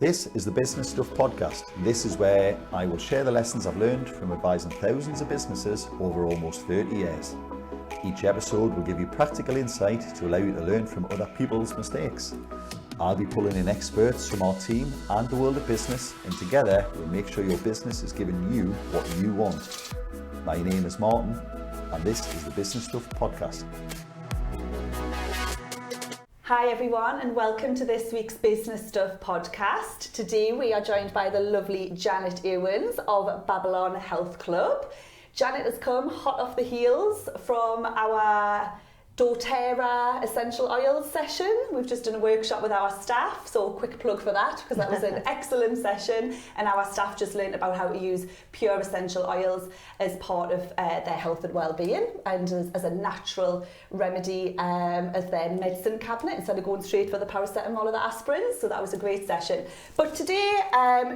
This is the Business Stuff podcast. This is where I will share the lessons I've learned from advising thousands of businesses over almost 30 years. Each episode will give you practical insight to allow you to learn from other people's mistakes. I'll be pulling in experts from our team and the world of business, and together we'll make sure your business is giving you what you want. My name is Martin, and this is the Business Stuff podcast. Hi everyone, and welcome to this week's Business Stuff podcast. Today we are joined by the lovely Janet Ewans of Babylon Health Club. Janet has come hot off the heels from our doTERRA essential oils session. We've just done a workshop with our staff, so a quick plug for that because that was an excellent session, and our staff just learned about how to use pure essential oils as part of their health and well-being, and as a natural remedy as their medicine cabinet instead of going straight for the paracetamol or the aspirin. So that was a great session. But today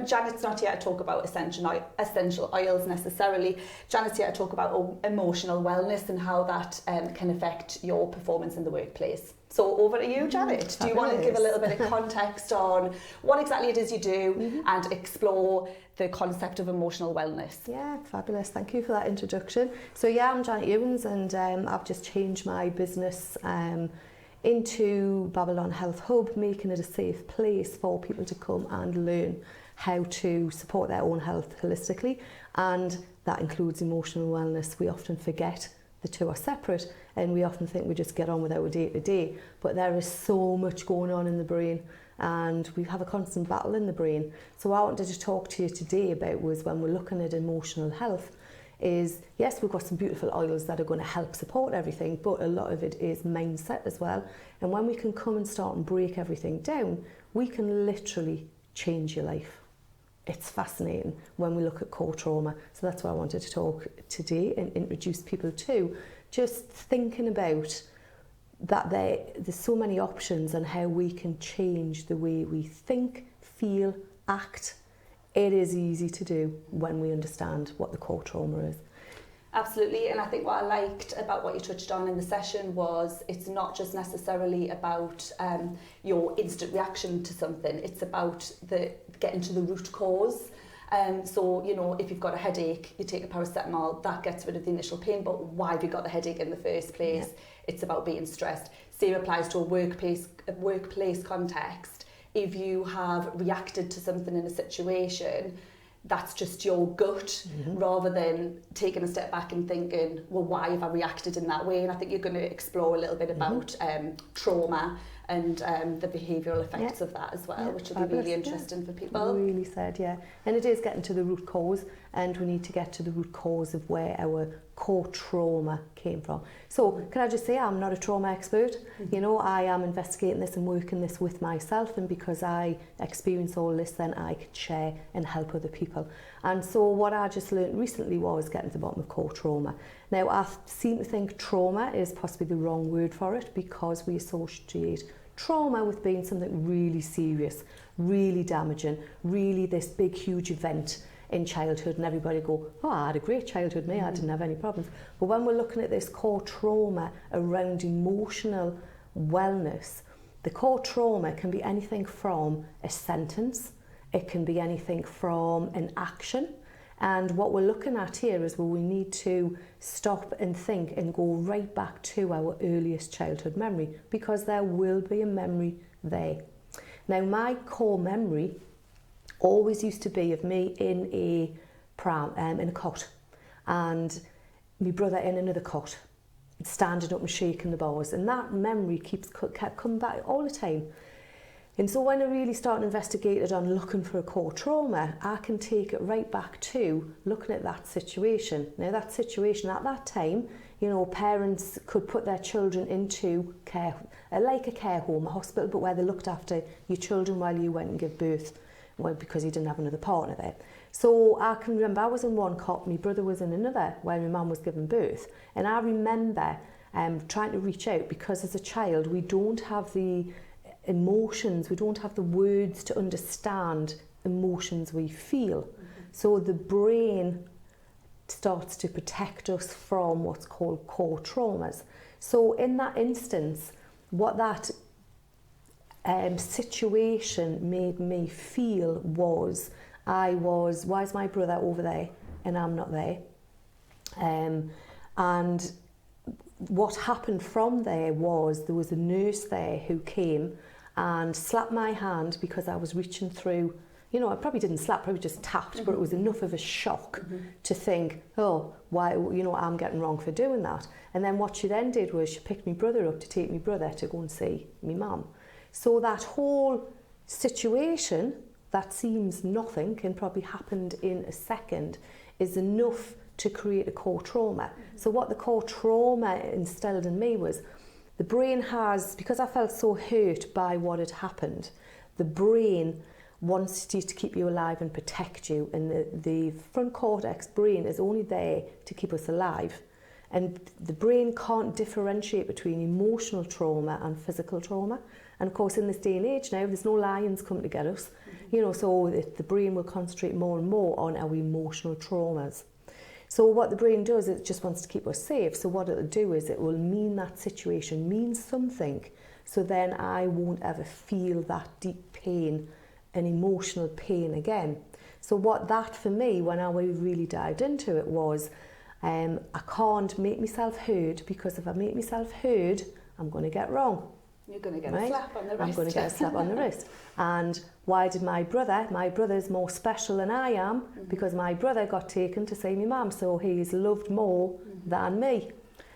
Janet's not here to talk about essential oils necessarily. Janet's here to talk about emotional wellness and how that can affect your performance in the workplace. So over to you, Janet. Do you want to give a little bit of context on what exactly it is you do and explore the concept of emotional wellness? Yeah, fabulous. Thank you for that introduction. So yeah, I'm Janet Ewans, and I've just changed my business into Babylon Health Hub, making it a safe place for people to come and learn how to support their own health holistically, and that includes emotional wellness. We often forget the two are separate, and we often think we just get on with our day-to-day, but there is so much going on in the brain, and we have a constant battle in the brain. So what I wanted to talk to you today about was, when we're looking at emotional health, is yes, we've got some beautiful oils that are going to help support everything, but a lot of it is mindset as well. And when we can come and start and break everything down, we can literally change your life. It's fascinating when we look at core trauma. So that's what I wanted to talk today and introduce people to. Just thinking about that there's so many options on how we can change the way we think, feel, act. It is easy to do when we understand what the core trauma is. Absolutely, and I think what I liked about what you touched on in the session was it's not just necessarily about your instant reaction to something, it's about getting to the root cause. So, you know, if you've got a headache, you take a paracetamol, that gets rid of the initial pain, but why have you got the headache in the first place? Yeah. It's about being stressed. Same applies to a workplace context. If you have reacted to something in a situation, that's just your gut, rather than taking a step back and thinking, well, why have I reacted in that way? And I think you're going to explore a little bit about trauma and the behavioural effects of that as well, which will be really interesting for people. Really said, yeah. And it is getting to the root cause, and we need to get to the root cause of where our core trauma came from. So can I just say, I'm not a trauma expert. You know, I am investigating this and working this with myself, and because I experience all this, then I can share and help other people. And so what I just learned recently was getting to the bottom of core trauma. Now, I seem to think trauma is possibly the wrong word for it, because we associate trauma with being something really serious, really damaging, really this big, huge event in childhood, and everybody go, oh, I had a great childhood, me, I didn't have any problems. But when we're looking at this core trauma around emotional wellness, the core trauma can be anything from a sentence, it can be anything from an action. And what we're looking at here is where we need to stop and think and go right back to our earliest childhood memory, because there will be a memory there. Now, my core memory always used to be of me in a cot, and my brother in another cot, standing up and shaking the bars, and that memory kept coming back all the time. And so when I really started investigating on looking for a core trauma, I can take it right back to looking at that situation. Now, that situation at that time, you know, parents could put their children into care, like a care home, a hospital, but where they looked after your children while you went and gave birth, well, because you didn't have another partner there. So I can remember I was in one cot, my brother was in another, where my mum was giving birth. And I remember trying to reach out, because as a child, we don't have the emotions, we don't have the words to understand emotions we feel. So the brain starts to protect us from what's called core traumas. So in that instance, what that situation made me feel was, why is my brother over there and I'm not there? And what happened from there was a nurse there who came and slapped my hand because I was reaching through. You know, I probably didn't slap, probably just tapped, but it was enough of a shock to think, oh, why, you know, I'm getting wrong for doing that. And then what she then did was she picked my brother up to take my brother to go and see my mum. So that whole situation that seems nothing and probably happened in a second is enough to create a core trauma. So what the core trauma instilled in me was the brain has, because I felt so hurt by what had happened, the brain wants you to keep you alive and protect you, and the front cortex brain is only there to keep us alive, and the brain can't differentiate between emotional trauma and physical trauma. And of course in this day and age now there's no lions coming to get us, you know, so the brain will concentrate more and more on our emotional traumas. So what the brain does is it just wants to keep us safe. So what it'll do is it will mean that situation means something, so then I won't ever feel that deep pain and emotional pain again. So what that for me, when I really dived into it, was I can't make myself heard, because if I make myself heard, I'm going to get wrong. You're going to get a slap on the wrist. I'm going to get a slap on the wrist. And why did my brother's more special than I am, because my brother got taken to see my mum, so he's loved more than me.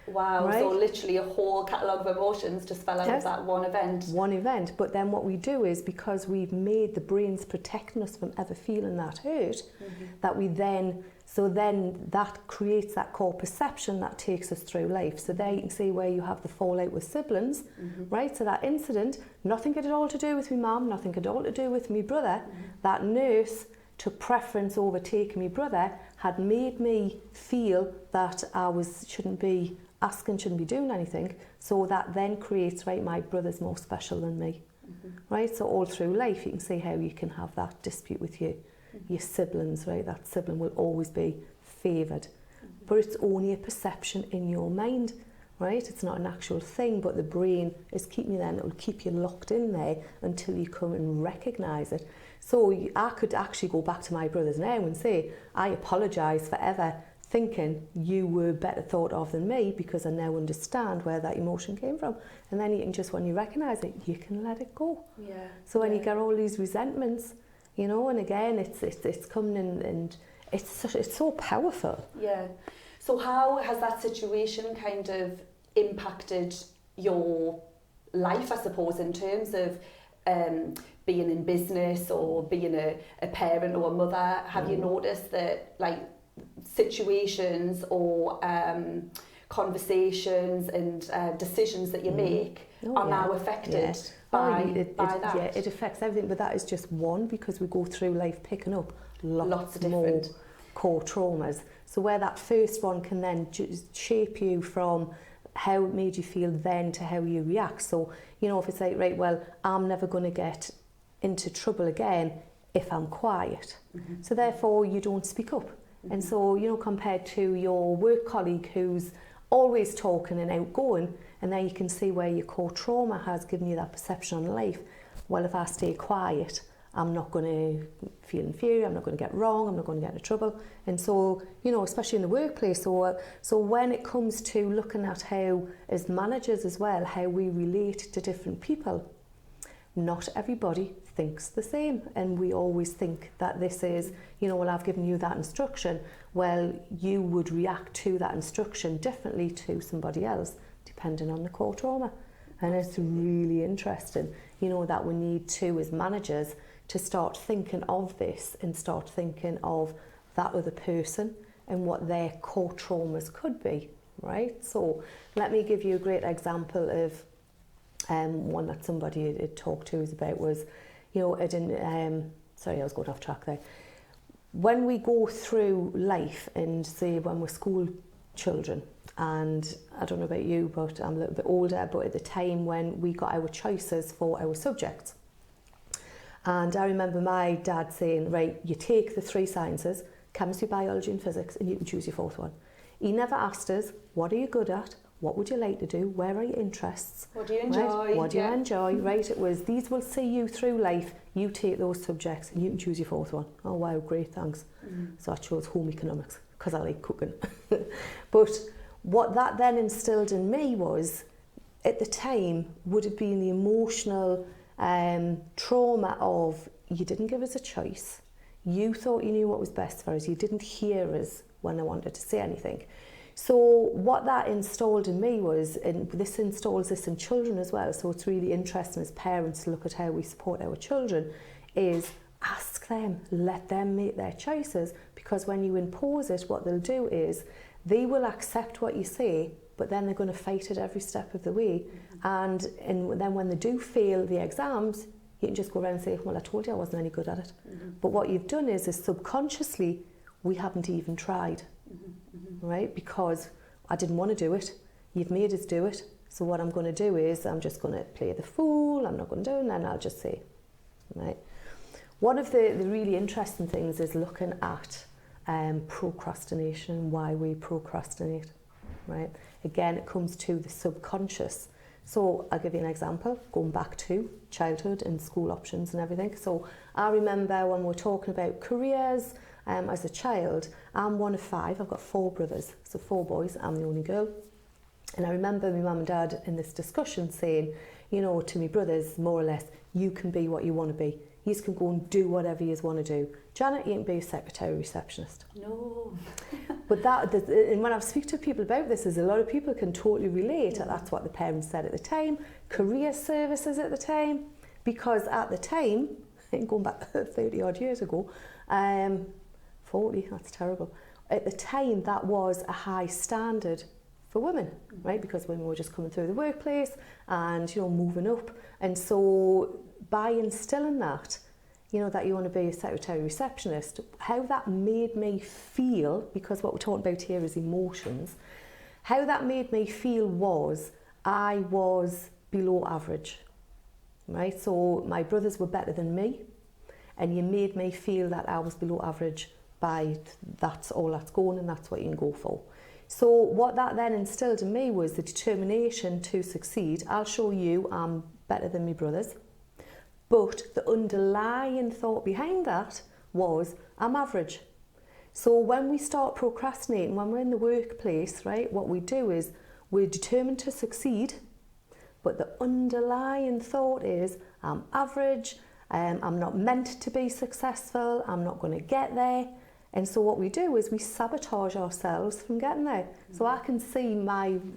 Wow, right? So literally a whole catalogue of emotions just fell out of that one event. One event, but then what we do is, because we've made the brains protecting us from ever feeling that hurt, that we then that creates that core perception that takes us through life. So there you can see where you have the fallout with siblings, right? So that incident, nothing at all to do with my mum, nothing at all to do with my brother. That nurse took preference over taking my brother, had made me feel that I shouldn't be asking, shouldn't be doing anything. So that then creates, right, my brother's more special than me, right? So all through life you can see how you can have that dispute with your siblings, right? That sibling will always be favoured, but it's only a perception in your mind, right? It's not an actual thing, but the brain is keeping you there, and it will keep you locked in there until you come and recognise it. So I could actually go back to my brothers now and say, I apologise for ever thinking you were better thought of than me, because I now understand where that emotion came from. And then you can just, when you recognise it, you can let it go. Yeah. So when you get all these resentments, you know, and again, it's coming in, and it's so powerful. Yeah. So how has that situation kind of impacted your life, I suppose, in terms of being in business or being a parent or a mother? Have you noticed that, like, situations or conversations and decisions that you make are now affected by that? Yeah, it affects everything, but that is just one, because we go through life picking up lots of more different core traumas. So where that first one can then shape you from how it made you feel then to how you react. So, you know, if it's like, right, well, I'm never going to get into trouble again if I'm quiet. So therefore you don't speak up. And so, you know, compared to your work colleague who's always talking and outgoing, and there you can see where your core trauma has given you that perception on life. Well, if I stay quiet, I'm not going to feel inferior, I'm not going to get wrong, I'm not going to get into trouble. And so, you know, especially in the workplace, so when it comes to looking at how, as managers as well, how we relate to different people, not everybody thinks the same, and we always think that this is, you know, well, I've given you that instruction, well, you would react to that instruction differently to somebody else depending on the core trauma. And it's really interesting, you know, that we need to, as managers, to start thinking of this and start thinking of that other person and what their core traumas could be, right? So let me give you a great example of one that somebody had talked to us about was, you know, sorry, I was going off track there. When we go through life and say when we're school children, and I don't know about you, but I'm a little bit older, but at the time when we got our choices for our subjects, and I remember my dad saying, right, you take the 3 sciences, chemistry, biology and physics, and you can choose your 4th one. He never asked us, what are you good at? what would you like to do? Where are your interests? What do you enjoy? Right? What do you enjoy? Right? It was, these will see you through life. You take those subjects and you can choose your fourth one. Oh, wow, great, thanks. So I chose home economics because I like cooking. But what that then instilled in me was, at the time, would have been the emotional trauma of, you didn't give us a choice. You thought you knew what was best for us. You didn't hear us when I wanted to say anything. So what that installed in me was, and this installs this in children as well, so it's really interesting as parents to look at how we support our children, is ask them, let them make their choices, because when you impose it, what they'll do is they will accept what you say, but then they're going to fight it every step of the way. And then when they do fail the exams, you can just go around and say, well, I told you I wasn't any good at it. But what you've done is subconsciously, we haven't even tried. Right? Because I didn't want to do it. You've made us do it. So what I'm going to do is I'm just going to play the fool. I'm not going to do it, and then I'll just say, right? One of the really interesting things is looking at procrastination and why we procrastinate, right? Again, it comes to the subconscious. So I'll give you an example, going back to childhood and school options and everything. So I remember when we're talking about careers, as a child, I'm one of 5, I've got 4 brothers, so 4 boys, I'm the only girl. And I remember my mum and dad in this discussion saying, you know, to me brothers, more or less, you can be what you want to be. You can go and do whatever you want to do. Janet, you ain't be a secretary receptionist. No. But and when I speak to people about this, a lot of people can totally relate. That's what the parents said at the time. Career services at the time, because at the time, going back 30 odd years ago, 40, that's terrible. At the time, that was a high standard for women, right? Because women were just coming through the workplace and, you know, moving up. And so by instilling that, you know, that you want to be a secretary receptionist, how that made me feel, because what we're talking about here is emotions, how that made me feel was I was below average, right? So my brothers were better than me, and you made me feel that I was below average by that's all that's going and that's what you can go for. So what that then instilled in me was the determination to succeed. I'll show you I'm better than my brothers. But the underlying thought behind that was I'm average. So when we start procrastinating, when we're in the workplace, right, what we do is we're determined to succeed, but the underlying thought is I'm average, I'm not meant to be successful, I'm not going to get there. And so what we do is we sabotage ourselves from getting there. So I can see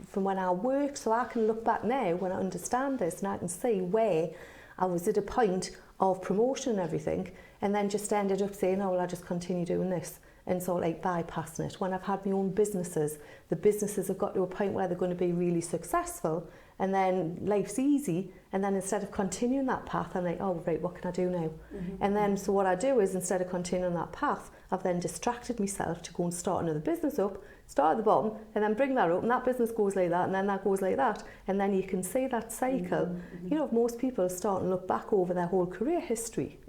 from when I worked, so I can look back now when I understand this and I can see where I was at a point of promotion and everything, and then just ended up saying, oh, well, I'll just continue doing this. And so like bypassing it. When I've had my own businesses, the businesses have got to a point where they're going to be really successful, and then life's easy, and then instead of continuing that path, I'm like, oh, right, what can I do now? And then so what I do is instead of continuing that path, I've then distracted myself to go and start another business up, start at the bottom, and then bring that up, and that business goes like that, and then that goes like that, and then you can see that cycle. You know, if most people start and look back over their whole career history,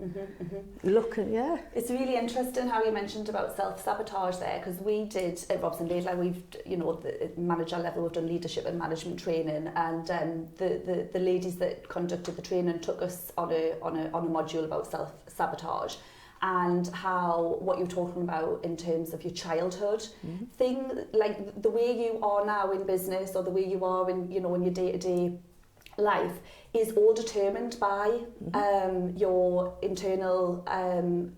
looking, yeah. It's really interesting how you mentioned about self-sabotage there, because we did at Robson Laidler, we've, you know, the manager level, we've done leadership and management training, and the ladies that conducted the training took us on a module about self-sabotage. And how what you're talking about in terms of your childhood thing, like the way you are now in business or the way you are in, you know, in your day-to-day life is all determined by your internal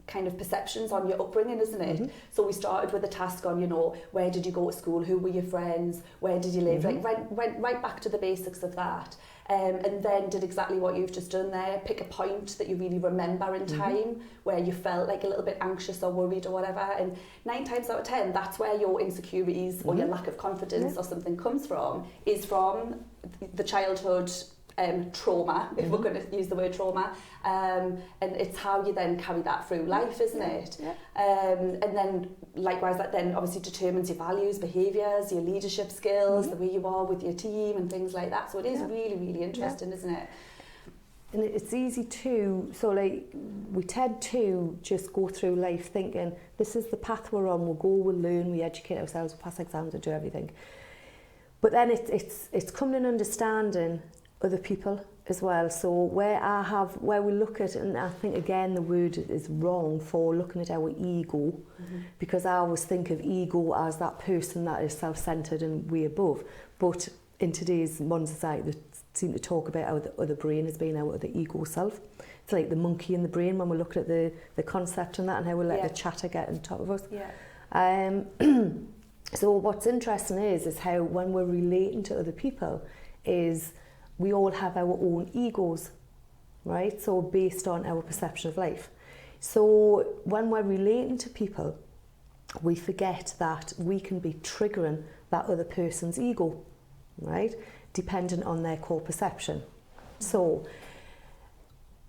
kind of perceptions on your upbringing, isn't it? So we started with a task on, you know, where did you go to school, who were your friends, where did you live, like went right back to the basics of that. And then did exactly what you've just done there, pick a point that you really remember in time where you felt like a little bit anxious or worried or whatever, and 9 times out of 10 that's where your insecurities or your lack of confidence or something comes from, is from the childhood trauma, if we're going to use the word trauma, and it's how you then carry that through life, isn't it? And then likewise that then obviously determines your values, behaviours, your leadership skills, the way you are with your team and things like that. So it is really, really interesting, isn't it? And it's easy to, so like we tend to just go through life thinking this is the path we're on, we'll go, we'll learn, we educate ourselves, we pass exams, we do everything. But then it's coming and understanding other people as well. So where we look at, and I think again the word is wrong for looking at our ego, because I always think of ego as that person that is self-centered and way above. But in today's modern society, they seem to talk about our other brain as being our other ego self. It's like the monkey in the brain when we look at the concept and that, and how we let the chatter get on top of us. Yeah. So what's interesting is how when we're relating to other people is we all have our own egos, right? So based on our perception of life. So when we're relating to people, we forget that we can be triggering that other person's ego, right? Dependent on their core perception. So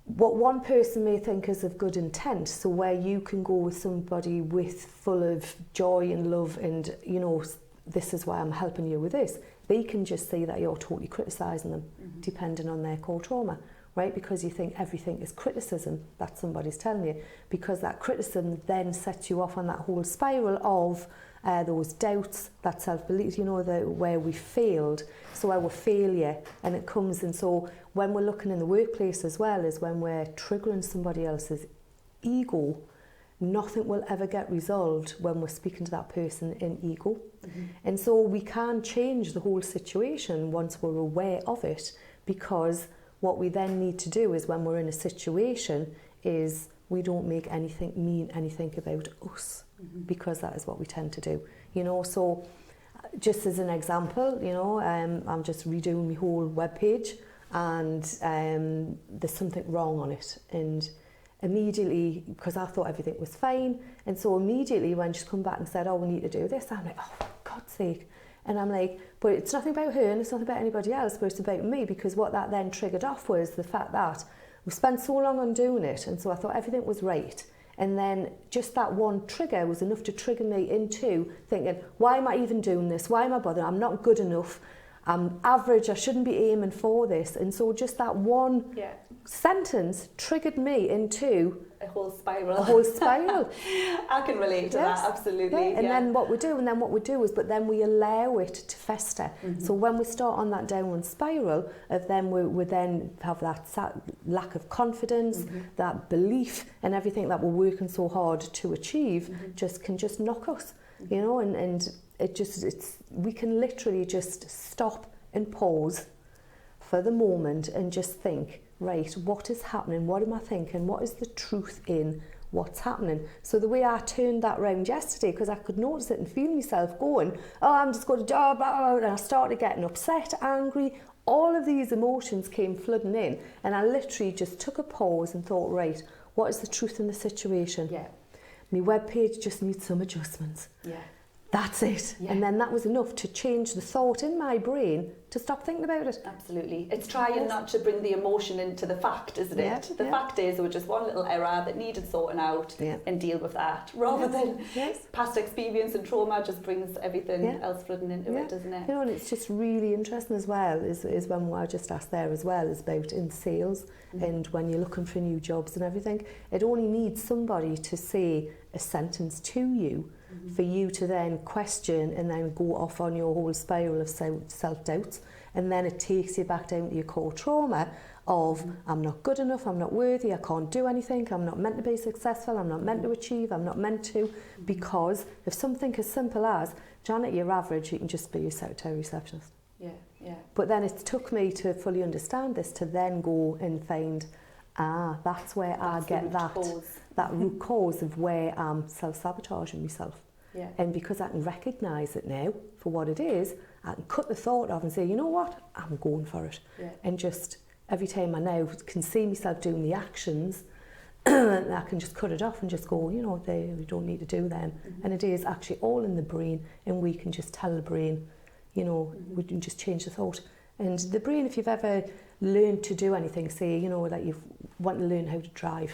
what one person may think is of good intent, so where you can go with somebody with full of joy and love and, you know, this is why I'm helping you with this, they can just see that you're totally criticising them, depending on their core trauma, right? Because you think everything is criticism that somebody's telling you, because that criticism then sets you off on that whole spiral of those doubts, that self-belief, you know, where we failed, so our failure, and it comes, and so when we're looking in the workplace as well, is when we're triggering somebody else's ego, nothing will ever get resolved when we're speaking to that person in ego. And so we can change the whole situation once we're aware of it, because what we then need to do is when we're in a situation is we don't make anything mean anything about us, because that is what we tend to do, you know. So just as an example, you know, I'm just redoing my whole webpage, and there's something wrong on it, and immediately, because I thought everything was fine, and so immediately when she's come back and said, oh, we need to do this, I'm like, oh, for God's sake. And I'm like, but it's nothing about her and it's nothing about anybody else, but it's about me, because what that then triggered off was the fact that we spent so long on doing it, and so I thought everything was right. And then just that one trigger was enough to trigger me into thinking, why am I even doing this? Why am I bothering? I'm not good enough. I'm average. I shouldn't be aiming for this. And so just that one sentence triggered me into a whole spiral. I can relate to that, absolutely. Yeah. And then what we do is, but then we allow it to fester. So when we start on that downward spiral of then we then have that lack of confidence, that belief, and everything that we're working so hard to achieve can just knock us, you know, and we can literally just stop and pause for the moment and just think, right, what is happening? What am I thinking? What is the truth in what's happening? So the way I turned that round yesterday, because I could notice it and feel myself going, oh, I'm just going to blah, blah, blah, and I started getting upset, angry. All of these emotions came flooding in, and I literally just took a pause and thought, right, what is the truth in the situation? Yeah. My webpage just needs some adjustments. Yeah. That's it. Yeah. And then that was enough to change the thought in my brain to stop thinking about it. Absolutely. It's trying not to bring the emotion into the fact, isn't it? The fact is there was just one little error that needed sorting out and deal with that, rather than past experience and trauma just brings everything else flooding into it, doesn't it? You know, and it's just really interesting as well, is when what I just asked there as well, is about in sales and when you're looking for new jobs and everything, it only needs somebody to say a sentence to you for you to then question and then go off on your whole spiral of self-doubt, and then it takes you back down to your core trauma of I'm not good enough, I'm not worthy, I can't do anything, I'm not meant to be successful, I'm not meant to achieve, I'm not meant to, because if something as simple as, Janet, you're average, you can just be your secretary receptionist. But then it took me to fully understand this, to then go and find, that's where I get that root cause of where I'm self-sabotaging myself. And because I can recognise it now for what it is, I can cut the thought off and say, you know what, I'm going for it. And just every time I now can see myself doing the actions, I can just cut it off and just go, you know, we don't need to do them. And it is actually all in the brain, and we can just tell the brain, you know, we can just change the thought. And the brain, if you've ever learned to do anything, say, you know, like you want to learn how to drive,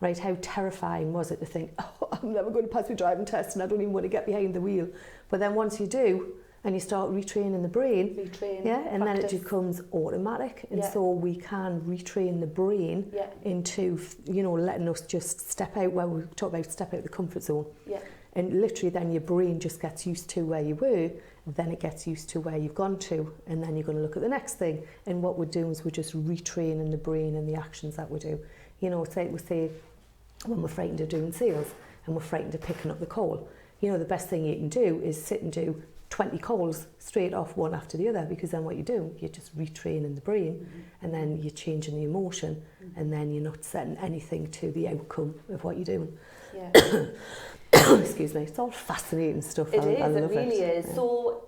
right? How terrifying was it to think, oh, I'm never going to pass my driving test and I don't even want to get behind the wheel. But then once you do, and you start retraining the brain, and then it becomes automatic. And so we can retrain the brain into, you know, letting us just step out, where we talk about step out the comfort zone. And literally then your brain just gets used to where you were, and then it gets used to where you've gone to, and then you're going to look at the next thing. And what we're doing is we're just retraining the brain and the actions that we do. You know, it's like we say when we're frightened of doing sales and we're frightened of picking up the call. You know, the best thing you can do is sit and do 20 calls straight off, one after the other, because then what you do, you're just retraining the brain, and then you're changing the emotion, and then you're not setting anything to the outcome of what you're doing. Yeah. Excuse me, it's all fascinating stuff. It I love really it. is. Yeah. So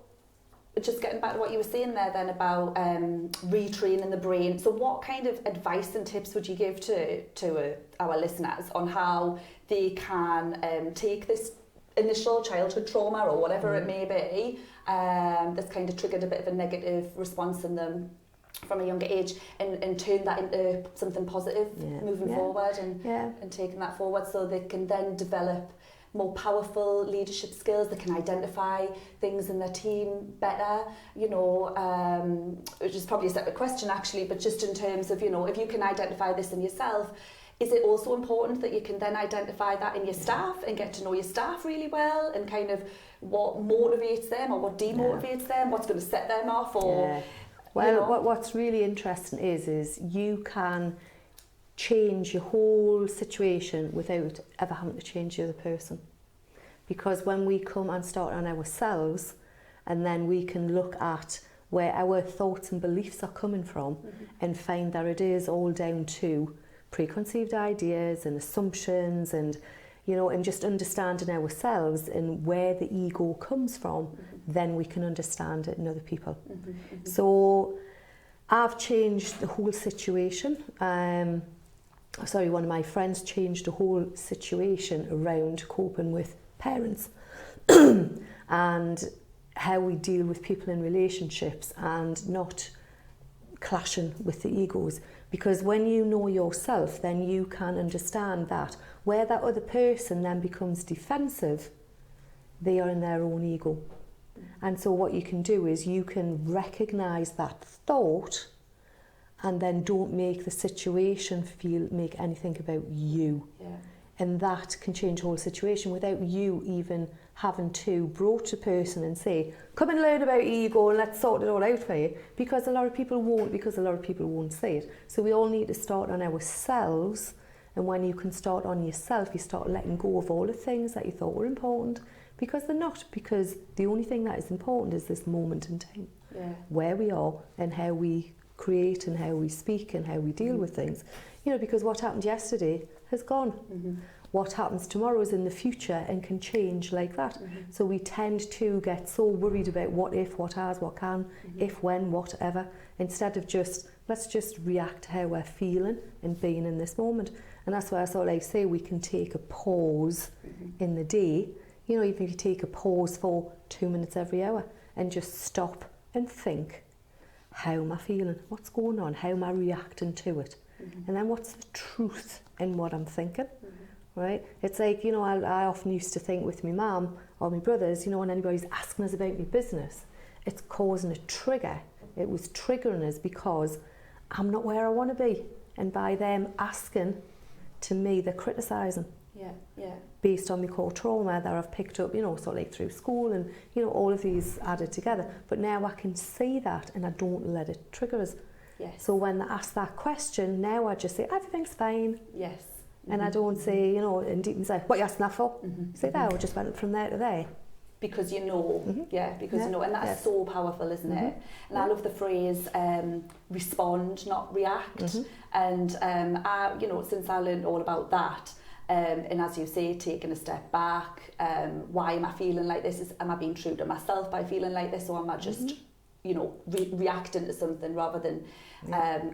just getting back to what you were saying there then about retraining the brain. So what kind of advice and tips would you give to our listeners on how they can take this initial childhood trauma or whatever it may be that's kind of triggered a bit of a negative response in them from a younger age, and turn that into something positive moving forward and taking that forward, so they can then develop more powerful leadership skills. They can identify things in their team better, you know, which is probably a separate question actually, but just in terms of, you know, if you can identify this in yourself, is it also important that you can then identify that in your staff and get to know your staff really well, and kind of what motivates them or what demotivates them, what's going to set them off, or well, you know? what's really interesting is you can change your whole situation without ever having to change the other person, because when we come and start on ourselves, and then we can look at where our thoughts and beliefs are coming from, and find that it is all down to preconceived ideas and assumptions, and you know, and just understanding ourselves and where the ego comes from, then we can understand it in other people. So I've changed the whole situation. One of my friends changed the whole situation around coping with parents and how we deal with people in relationships and not clashing with the egos. Because when you know yourself, then you can understand that where that other person then becomes defensive, they are in their own ego. And so what you can do is you can recognise that thought, and then don't make the situation make anything about you. And that can change the whole situation without you even having to broach a person and say, come and learn about ego and let's sort it all out for you, because a lot of people won't say it. So we all need to start on ourselves, and when you can start on yourself, you start letting go of all the things that you thought were important, because they're not, because the only thing that is important is this moment in time, where we are and how we create and how we speak and how we deal with things. You know, because what happened yesterday has gone. What happens tomorrow is in the future and can change like that. So we tend to get so worried about what if, what has, what can, if, when, whatever, instead of just, let's just react to how we're feeling and being in this moment. And that's why I sort of like say we can take a pause in the day, you know, even if you take a pause for 2 minutes every hour and just stop and think, how am I feeling? What's going on? How am I reacting to it? And then what's the truth in what I'm thinking? Right? It's like, you know, I often used to think with my mum or my brothers, you know, when anybody's asking us about my business, it's causing a trigger. It was triggering us because I'm not where I want to be. And by them asking, to me, they're criticising. Based on my core trauma that I've picked up, you know, sort of like through school and, you know, all of these added together. But now I can see that and I don't let it trigger us. So when they ask that question, now I just say, everything's fine. And I don't say, you know, and deep say, what are you asking that for? Say that, I just went from there to there. Because you know, because you know, and that's so powerful, isn't it? And I love the phrase, respond, not react. And I, you know, since I learned all about that, and as you say, taking a step back, why am I feeling like this? Am I being true to myself by feeling like this, or am I just, you know, reacting to something rather than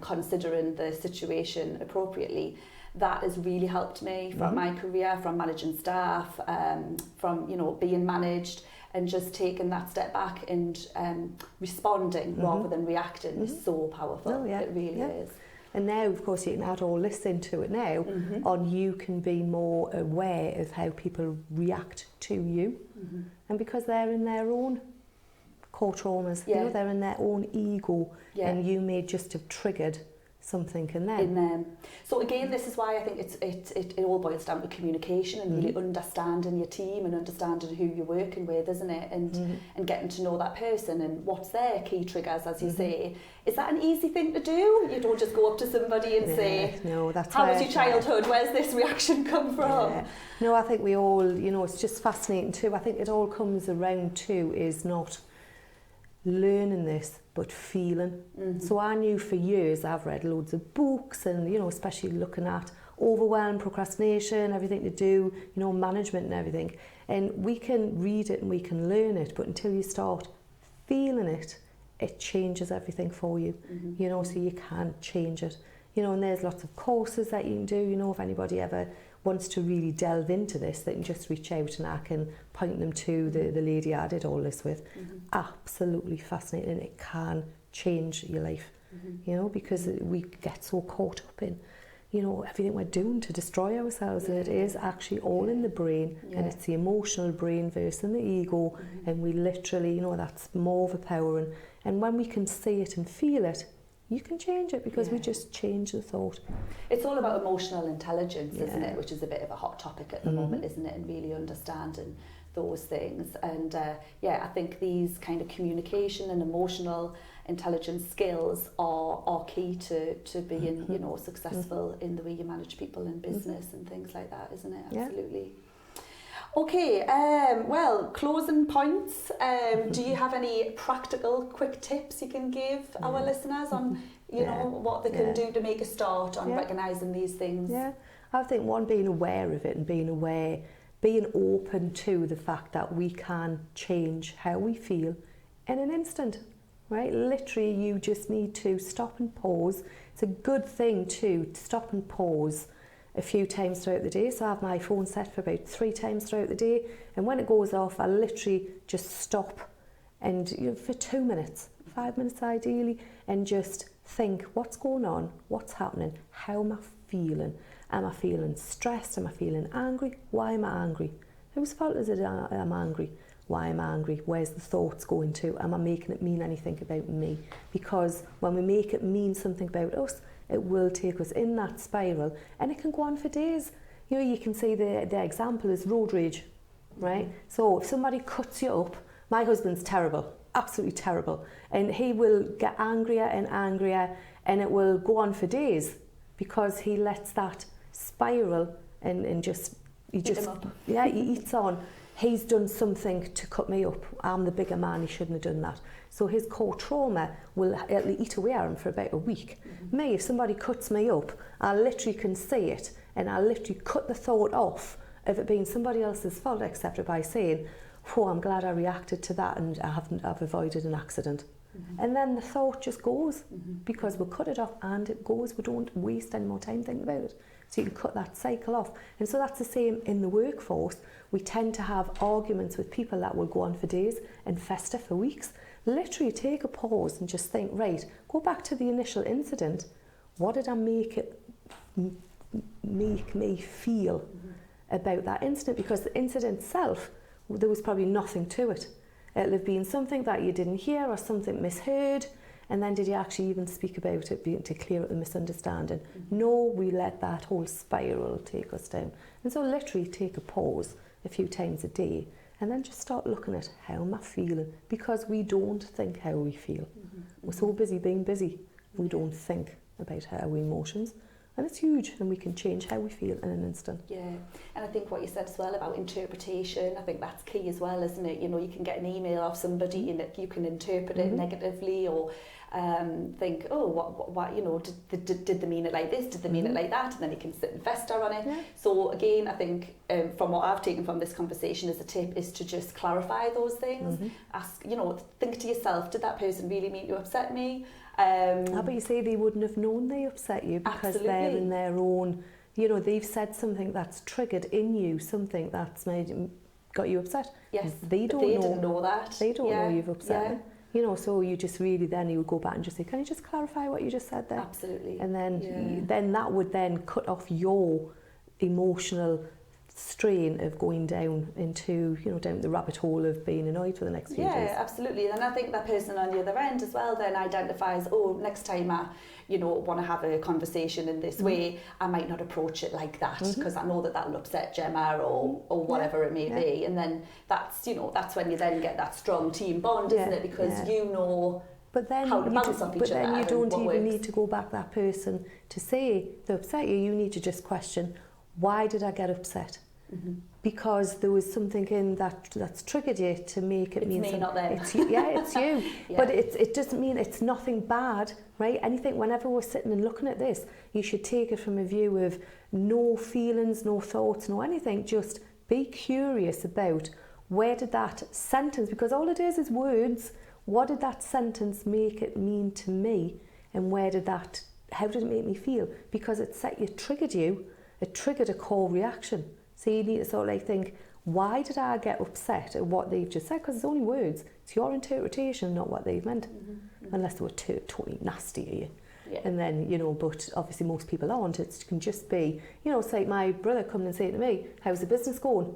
considering the situation appropriately? That has really helped me from my career, from managing staff, from, you know, being managed, and just taking that step back and responding rather than reacting is so powerful. It really is. And now, of course, you can add all this into it now, on you can be more aware of how people react to you. And because they're in their own core traumas, you know, they're in their own ego, and you may just have triggered something in them. In them. So again, this is why I think it all boils down to communication and really understanding your team and understanding who you're working with, isn't it? And getting to know that person and what's their key triggers, as you say. Is that an easy thing to do? You don't just go up to somebody and say, no, that's how was your childhood? Where's this reaction come from? Yeah. No, I think we all, it's just fascinating too. I think it all comes around to is not learning this, but feeling. So I knew for years, I've read loads of books and, especially looking at overwhelm, procrastination, everything to do, management and everything. And we can read it and we can learn it, but until you start feeling it, it changes everything for you, so you can't change it. And there's lots of courses that you can do, if anybody ever wants to really delve into this, they can just reach out and I can point them to the lady I did all this with. Absolutely fascinating, and it can change your life, because we get so caught up in, everything we're doing to destroy ourselves. It is actually all in the brain, and it's the emotional brain versus the ego, and we literally, that's more overpowering. And when we can see it and feel it, you can change it, because we just change the thought. It's all about emotional intelligence, isn't it? Which is a bit of a hot topic at the moment, isn't it? And really understanding those things. And I think these kind of communication and emotional intelligence skills are key to being, successful in the way you manage people in business and things like that, isn't it? Absolutely. Okay, well, closing points. Do you have any practical, quick tips you can give our listeners on, what they can do to make a start on recognising these things? Yeah, I think one, being aware of it and being open to the fact that we can change how we feel in an instant, right? Literally, you just need to stop and pause. It's a good thing to stop and pause a few times throughout the day. So I have my phone set for about 3 times throughout the day, and when it goes off, I literally just stop and for 2 minutes, 5 minutes ideally, and just think, what's going on, what's happening, how am I feeling? Am I feeling stressed? Am I feeling angry? Why am I angry? Whose fault is it I'm angry? Why am I angry? Where's the thoughts going to? Am I making it mean anything about me? Because when we make it mean something about us, it will take us in that spiral, and it can go on for days. You can see the example is road rage, right? So if somebody cuts you up, my husband's terrible, absolutely terrible, and he will get angrier and angrier, and it will go on for days because he lets that spiral and he eats on. He's done something to cut me up. I'm the bigger man, he shouldn't have done that. So his core trauma it'll eat away at him for about a week. Me, if somebody cuts me up, I literally can see it, and I literally cut the thought off of it being somebody else's fault, except by saying, I'm glad I reacted to that and I've avoided an accident. And then the thought just goes, because we'll cut it off and it goes. We don't waste any more time thinking about it. So you can cut that cycle off. And so that's the same in the workforce. We tend to have arguments with people that will go on for days and fester for weeks. Literally take a pause and just think, right, go back to the initial incident. What did I make me feel about that incident? Because the incident itself, there was probably nothing to it. It'll have been something that you didn't hear or something misheard, and then did you actually even speak about it to clear up the misunderstanding? No, we let that whole spiral take us down. And so literally take a pause a few times a day, and then just start looking at, how am I feeling? Because we don't think how we feel. We're so busy being busy, we don't think about our emotions. And it's huge, and we can change how we feel in an instant. Yeah, and I think what you said as well about interpretation, I think that's key as well, isn't it? You can get an email off somebody and you can interpret it negatively, or think, what did they mean it like this? Did they mean it like that? And then you can sit and fester on it. Yeah. So again, I think from what I've taken from this conversation as a tip is to just clarify those things. Ask, think to yourself, did that person really mean to upset me? But you say they wouldn't have known they upset you because they're in their own, they've said something that's triggered in you, something that's got you upset. Yes, they didn't know that. They don't know you've upset them. So you just really then you would go back and just say, can you just clarify what you just said there? Absolutely. And then then that would then cut off your emotional strain of going down into, down the rabbit hole of being annoyed for the next few days. Yeah, absolutely. And I think that person on the other end as well then identifies, next time I, want to have a conversation in this way, I might not approach it like that because I know that will upset Gemma or whatever it may be. And then that's when you then get that strong team bond, isn't it? Because but then how to bounce off each other. But then you don't even works. need to go back that person to say they upset you. You need to just question, why did I get upset? Because there was something in that's triggered you to make it mean me, not them. It's you. But it doesn't mean it's nothing bad, right? Anything, whenever we're sitting and looking at this, you should take it from a view of no feelings, no thoughts, no anything. Just be curious about where did that sentence, because all it is words, what did that sentence make it mean to me, and how did it make me feel? Because it triggered a core reaction. So you need to sort of think, why did I get upset at what they've just said? Because it's only words. It's your interpretation, not what they've meant. Unless they were totally nasty at you. Yeah. And then, but obviously most people aren't. It can just be, it's like my brother coming and saying to me, how's the business going?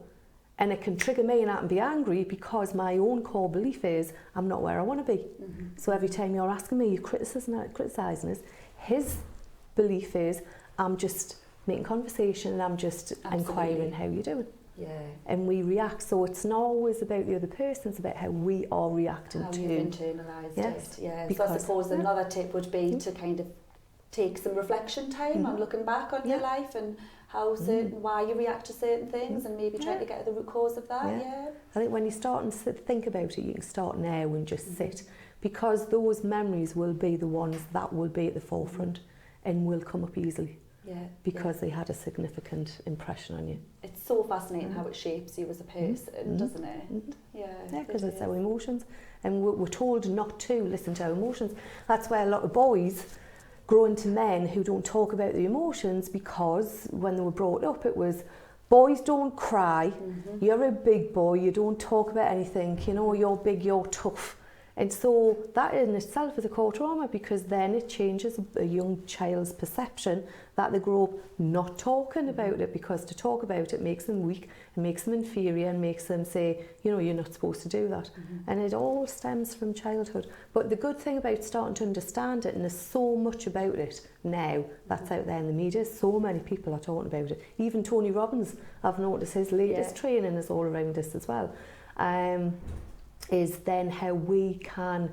And it can trigger me and I can be angry because my own core belief is I'm not where I want to be. So every time you're asking me, you're criticising us, his belief is I'm just making conversation and I'm just inquiring how you're doing. Yeah. And we react, so it's not always about the other person, it's about how we are reacting how to you've internalised it. Yeah. Because, so I suppose another tip would be to kind of take some reflection time on looking back on your life and how why you react to certain things and maybe try to get at the root cause of that. I think when you start and think about it, you can start now and just sit, because those memories will be the ones that will be at the forefront and will come up easily. Because they had a significant impression on you. It's so fascinating how it shapes you as a person, doesn't it? Yeah, because it's our emotions, and we're told not to listen to our emotions. That's why a lot of boys grow into men who don't talk about their emotions, because when they were brought up it was, boys don't cry, you're a big boy, you don't talk about anything, you're big, you're tough. And so that in itself is a core trauma, because then it changes a young child's perception that they grow up not talking about it, because to talk about it makes them weak and makes them inferior and makes them say, you're not supposed to do that. And it all stems from childhood. But the good thing about starting to understand it, and there's so much about it now that's out there in the media, so many people are talking about it. Even Tony Robbins, I've noticed his latest training is all around this as well. Is then how we can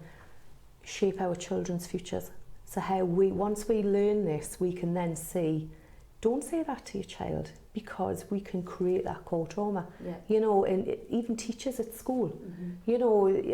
shape our children's futures. So once we learn this, we can then see, don't say that to your child, because we can create that core trauma. And even teachers at school,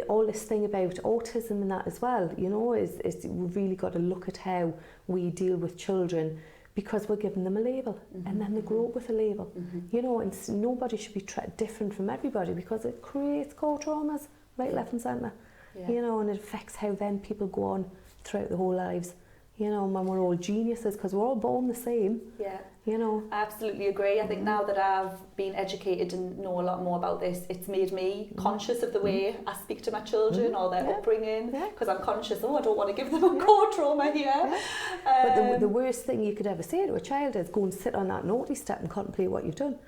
all this thing about autism and that as well, is we've really got to look at how we deal with children, because we're giving them a label and then they grow up with a label. And nobody should be different from everybody, because it creates core traumas. Right, left and centre, and it affects how then people go on throughout their whole lives, when we're all geniuses, because we're all born the same. I absolutely agree. I think now that I've been educated and know a lot more about this, it's made me conscious of the way I speak to my children or their upbringing, because I'm conscious, I don't want to give them a core trauma here. But the worst thing you could ever say to a child is go and sit on that naughty step and contemplate what you've done.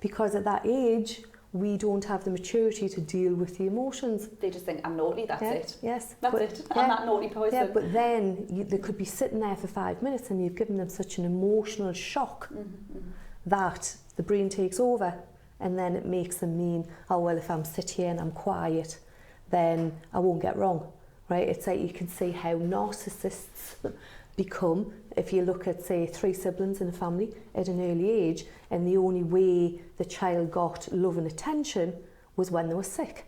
Because at that age, we don't have the maturity to deal with the emotions. They just think, I'm naughty, that's it. Yes. That's it. I'm that naughty person. Yeah, but then they could be sitting there for 5 minutes and you've given them such an emotional shock that the brain takes over, and then it makes them mean, if I'm sit here and I'm quiet, then I won't get wrong, right? It's like you can see how narcissists become, if you look at, say, 3 siblings in a family at an early age, and the only way the child got love and attention was when they were sick,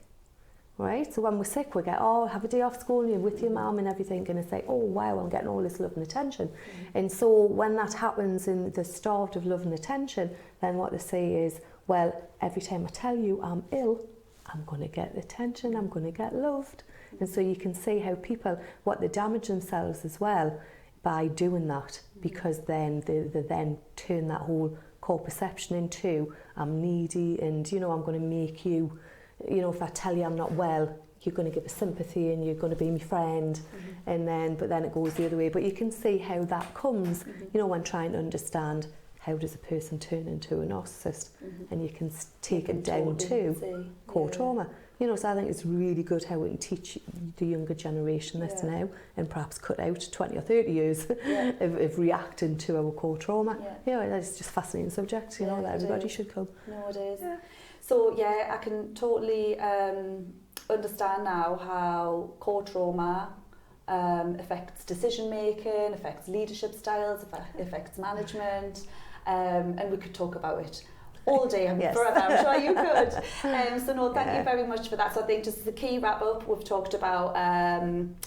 right? So when we're sick, we get, have a day off school and you're with your mum and everything, and it's like, oh wow, I'm getting all this love and attention. And so when that happens in the start of love and attention, then what they say is, well, every time I tell you I'm ill, I'm going to get attention, I'm going to get loved. And so you can see how people, what they damage themselves as well by doing that, because then they then turn that whole core perception into, I'm needy, and I'm going to make you, if I tell you I'm not well, you're going to give us sympathy and you're going to be my friend, but then it goes the other way. But you can see how that comes, when trying to understand how does a person turn into a narcissist, and you can take it down to core trauma. You know, so I think it's really good how we can teach the younger generation this now, and perhaps cut out 20 or 30 years of reacting to our core trauma. You know, it's just a fascinating subject, you know, that everybody should come. No, it is. So I can totally understand now how core trauma affects decision making, affects leadership styles, affects management, and we could talk about it all day and forever. I'm sure you could. So no, thank you very much for that. So I think just as a key wrap up, we've talked about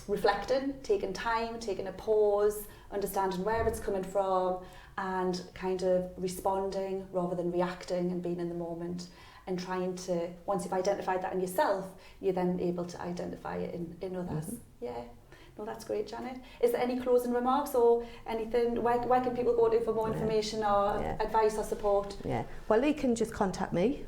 reflecting, taking time, taking a pause, understanding where it's coming from, and kind of responding rather than reacting and being in the moment, and trying to, once you've identified that in yourself, you're then able to identify it in others. No, that's great, Janet. Is there any closing remarks or anything? Where can people go to for more information or advice or support? Well, they can just contact me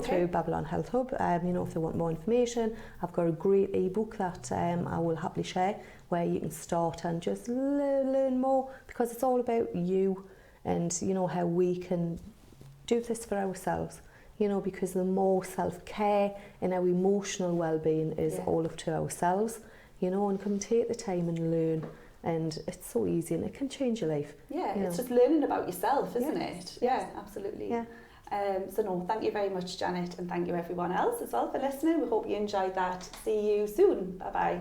through Babylon Health Hub. You know, if they want more information, I've got a great ebook that I will happily share, where you can start and just learn more, because it's all about you and, you know, how we can do this for ourselves. You know, because the more self-care and our emotional well-being is all up to ourselves. You know, and come take the time and learn, and it's so easy and it can change your life. It's just learning about yourself, isn't it? Absolutely. So no, thank you very much, Janet, and thank you everyone else as well for listening. We hope you enjoyed that. See you soon. Bye bye.